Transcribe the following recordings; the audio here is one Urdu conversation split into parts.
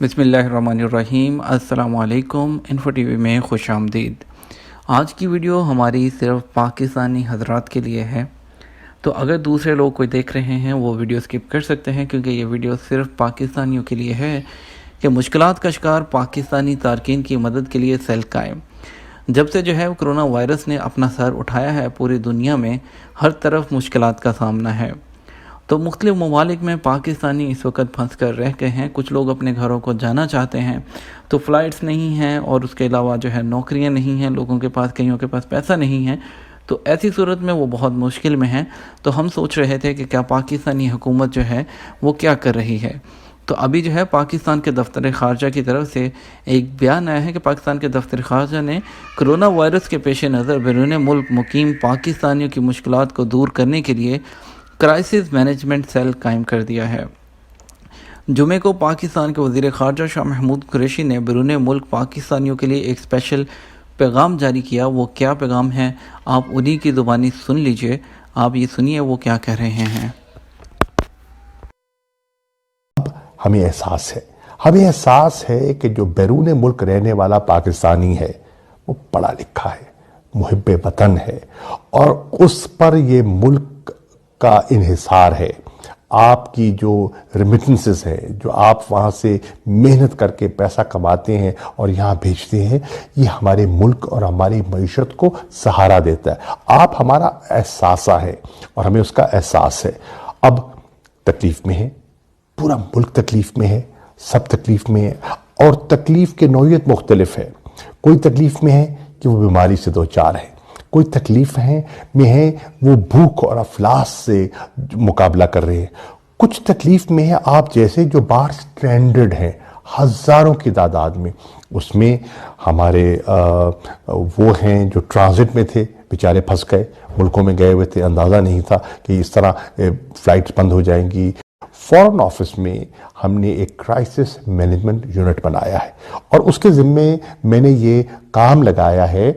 بسم اللہ الرحمن الرحیم۔ السلام علیکم، انفو ٹی وی میں خوش آمدید۔ آج کی ویڈیو ہماری صرف پاکستانی حضرات کے لیے ہے، تو اگر دوسرے لوگ کوئی دیکھ رہے ہیں وہ ویڈیو سکپ کر سکتے ہیں، کیونکہ یہ ویڈیو صرف پاکستانیوں کے لیے ہے کہ مشکلات کا شکار پاکستانی تارکین کی مدد کے لیے سیل قائم۔ جب سے کرونا وائرس نے اپنا سر اٹھایا ہے، پوری دنیا میں ہر طرف مشکلات کا سامنا ہے، تو مختلف ممالک میں پاکستانی اس وقت پھنس کر رہ گئے ہیں۔ کچھ لوگ اپنے گھروں کو جانا چاہتے ہیں تو فلائٹس نہیں ہیں، اور اس کے علاوہ نوکریاں نہیں ہیں، لوگوں کے پاس کئیوں کے پاس پیسہ نہیں ہے، تو ایسی صورت میں وہ بہت مشکل میں ہیں۔ تو ہم سوچ رہے تھے کہ کیا پاکستانی حکومت وہ کیا کر رہی ہے۔ تو ابھی پاکستان کے دفتر خارجہ کی طرف سے ایک بیان آیا ہے کہ پاکستان کے دفتر خارجہ نے کرونا وائرس کے پیش نظر بیرون ملک مقیم پاکستانیوں کی مشکلات کو دور کرنے کے لیے کرائسس مینجمنٹ سیل قائم کر دیا ہے۔ جمعے کو پاکستان کے وزیر خارجہ شاہ محمود قریشی نے بیرون ملک پاکستانیوں کے لیے ایک اسپیشل پیغام جاری کیا۔ وہ کیا پیغام ہے، آپ انہی کی زبانی سن لیجئے۔ آپ یہ سنیے وہ کیا کہہ رہے ہیں۔ ہمیں احساس ہے کہ جو بیرون ملک رہنے والا پاکستانی ہے وہ پڑھا لکھا ہے، محب وطن ہے، اور اس پر یہ ملک کا انحصار ہے۔ آپ کی جو ریمیٹنسز ہیں، جو آپ وہاں سے محنت کر کے پیسہ کماتے ہیں اور یہاں بھیجتے ہیں، یہ ہمارے ملک اور ہماری معیشت کو سہارا دیتا ہے۔ آپ ہمارا احساسہ ہے اور ہمیں اس کا احساس ہے۔ اب تکلیف میں ہے، پورا ملک تکلیف میں ہے، سب تکلیف میں ہے، اور تکلیف کے نوعیت مختلف ہے۔ کوئی تکلیف میں ہے کہ وہ بیماری سے دوچار ہے، کوئی تکلیف میں ہے وہ بھوک اور افلاس سے مقابلہ کر رہے ہیں، کچھ تکلیف میں ہے آپ جیسے جو باہر سٹرینڈڈ ہیں ہزاروں کی تعداد میں۔ اس میں ہمارے وہ ہیں جو ٹرانزٹ میں تھے، بیچارے پھنس گئے، ملکوں میں گئے ہوئے تھے، اندازہ نہیں تھا کہ اس طرح فلائٹس بند ہو جائیں گی۔ فورن آفس میں ہم نے ایک کرائسس مینجمنٹ یونٹ بنایا ہے، اور اس کے ذمے میں نے یہ کام لگایا ہے۔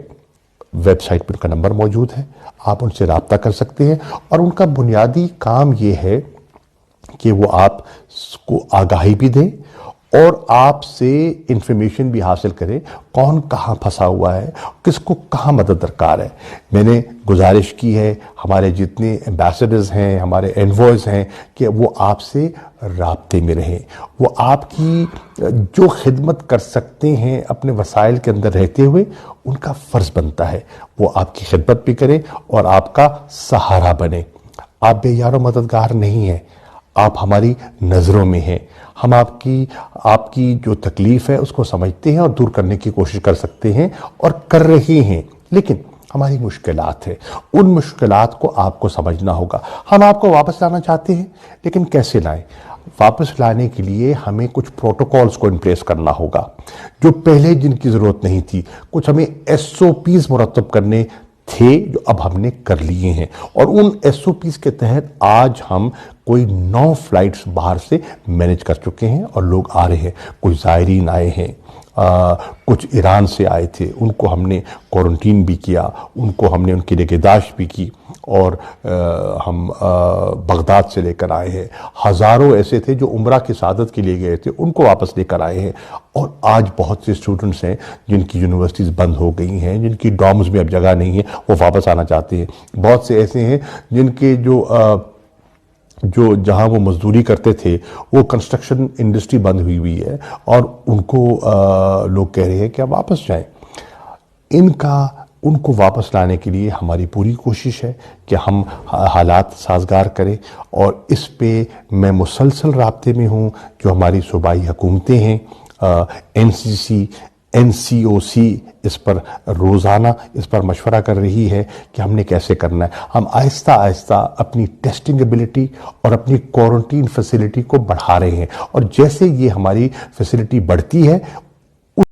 ویب سائٹ پر ان کا نمبر موجود ہے، آپ ان سے رابطہ کر سکتے ہیں، اور ان کا بنیادی کام یہ ہے کہ وہ آپ کو آگاہی بھی دیں اور آپ سے انفارمیشن بھی حاصل کریں، کون کہاں پھنسا ہوا ہے، کس کو کہاں مدد درکار ہے۔ میں نے گزارش کی ہے ہمارے جتنے ایمبیسڈرز ہیں، ہمارے انوائز ہیں، کہ وہ آپ سے رابطے میں رہیں، وہ آپ کی جو خدمت کر سکتے ہیں اپنے وسائل کے اندر رہتے ہوئے، ان کا فرض بنتا ہے وہ آپ کی خدمت بھی کریں اور آپ کا سہارا بنے۔ آپ بے یار و مددگار نہیں ہیں، آپ ہماری نظروں میں ہیں۔ ہم آپ کی جو تکلیف ہے اس کو سمجھتے ہیں اور دور کرنے کی کوشش کر سکتے ہیں اور کر رہے ہیں، لیکن ہماری مشکلات ہیں، ان مشکلات کو آپ کو سمجھنا ہوگا۔ ہم آپ کو واپس لانا چاہتے ہیں، لیکن کیسے لائیں؟ واپس لانے کے لیے ہمیں کچھ پروٹوکولز کو ان پلیس کرنا ہوگا، جو پہلے جن کی ضرورت نہیں تھی۔ کچھ ہمیں SOPs مرتب کرنے تھے جو اب ہم نے کر لیے ہیں، اور ان SOPs کے تحت آج ہم کوئی 9 فلائٹس باہر سے مینج کر چکے ہیں اور لوگ آ رہے ہیں۔ کچھ زائرین آئے ہیں، کچھ ایران سے آئے تھے، ان کو ہم نے کوارنٹین بھی کیا، ان کو ہم نے ان کی نگہداشت بھی کی، اور ہم بغداد سے لے کر آئے ہیں۔ ہزاروں ایسے تھے جو عمرہ کی سعادت کے لیے گئے تھے، ان کو واپس لے کر آئے ہیں۔ اور آج بہت سے اسٹوڈنٹس ہیں جن کی یونیورسٹیز بند ہو گئی ہیں، جن کی ڈارمز میں اب جگہ نہیں ہے، وہ واپس آنا چاہتے ہیں۔ بہت سے ایسے ہیں جن کے جو جہاں وہ مزدوری کرتے تھے وہ کنسٹرکشن انڈسٹری بند ہوئی ہے، اور ان کو لوگ کہہ رہے ہیں کہ آپ واپس جائیں۔ ان کو واپس لانے کے لیے ہماری پوری کوشش ہے کہ ہم حالات سازگار کریں، اور اس پہ میں مسلسل رابطے میں ہوں۔ جو ہماری صوبائی حکومتیں ہیں، NCC NCOC اس پر روزانہ اس پر مشورہ کر رہی ہے کہ ہم نے کیسے کرنا ہے۔ ہم آہستہ آہستہ اپنی ٹیسٹنگ ایبلٹی اور اپنی کوارنٹین فیسلٹی کو بڑھا رہے ہیں، اور جیسے یہ ہماری فیسلٹی بڑھتی ہے